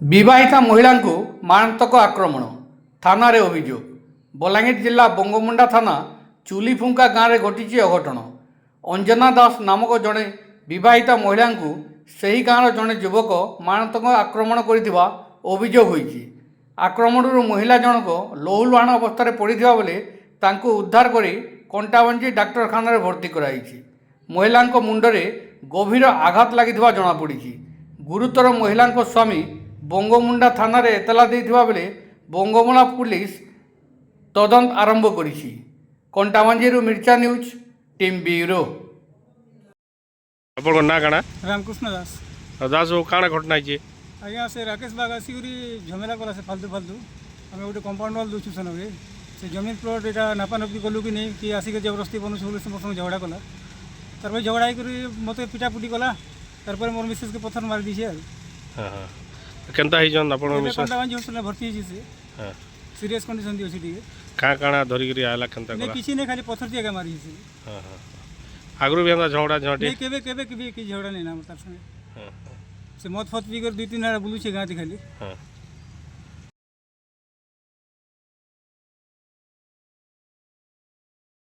ବିବାହିତା ମହିଳାଙ୍କୁ ମାରାତ୍ମକ ଆକ୍ରମଣ, ଥାନାରେ ଅଭିଯୋଗ। ବଲାଙ୍ଗୀର ଜିଲ୍ଲା ବଙ୍ଗୋମୁଣ୍ଡା ଥାନା ଚୁଲିଫୁଙ୍କା ଗାଁରେ ଘଟିଛି ଅଘଟଣ। ଅଞ୍ଜନା ଦାସ ନାମକ ଜଣେ ବିବାହିତା ମହିଳାଙ୍କୁ ସେହି ଗାଁର ଜଣେ ଯୁବକ ମାରାତ୍ମକ ଆକ୍ରମଣ କରିଥିବା ଅଭିଯୋଗ ହୋଇଛି। ଆକ୍ରମଣରୁ ମହିଳା ଜଣକ ଲହୁଲୁହାଣ ଅବସ୍ଥାରେ ପଡ଼ିଥିବା ବେଳେ ତାଙ୍କୁ ଉଦ୍ଧାର କରି କଣ୍ଟାବାଞ୍ଜି ଡାକ୍ତରଖାନାରେ ଭର୍ତ୍ତି କରାଯାଇଛି। ମହିଳାଙ୍କ ମୁଣ୍ଡରେ ଗଭୀର ଆଘାତ ଲାଗିଥିବା ଜଣାପଡ଼ିଛି। ଗୁରୁତର ମହିଳାଙ୍କ ସ୍ୱାମୀ ବଙ୍ଗୋମୁଣ୍ଡା ଥାନାରେ ଏତଲା ଦେଇଥିବା ବେଳେ ବଙ୍ଗୋମୁଣ୍ଡା ପୁଲିସ ତଦନ୍ତ ଆରମ୍ଭ କରିଛି। କଣ୍ଟାବାଞ୍ଜିରୁ ମିର୍ଚା ନ୍ୟୁଜ୍ ଟିମ୍ ବ୍ୟୁରୋ। ଆପଣଙ୍କ ନାଁ କାଣା? रामकृष्ण दास। ଦାସ ବାବୁ କାଣା ଘଟଣା ହେଇଛି? आज्ञा से राकेश बाग आसिक झमेला कला से फालतू फालतू आम गोटे कंपाउंड वाल दूसु सेनके से जमीन प्लट यहाँ नापानापी कलु कि नहीं कि आसिक जबरदस्ती बनू बोले से मोर झगड़ा कला तार झगड़ा होकर मत पिटापुटी कला तार मोर मिसेस के पत्थर मारी दीछे। हाँ हाँ केनता ହେଇଛନ୍ ଆପଣ ମିसेस? कंटाबांजी हॉस्पिटल भर्ती होइछि से हाँ सीरियस कंडीशन दी अछि टिके କାଣା କାଣା ଧରିକିରି ଆଇଲା କେନ୍ତା नहीं କଲା? किछि नहीं खाली पत्थर दिया मारी से हाँ हाँ आगରୁ ବି ଏନ୍ତା ଝଗଡ଼ା ଝାঁଟି? नहीं केबे केबे कि झगड़ा नहीं ना तार संगे हाँ से मत फत पी कर 2-3 हारा बुलू छे गाँती खाली। हाँ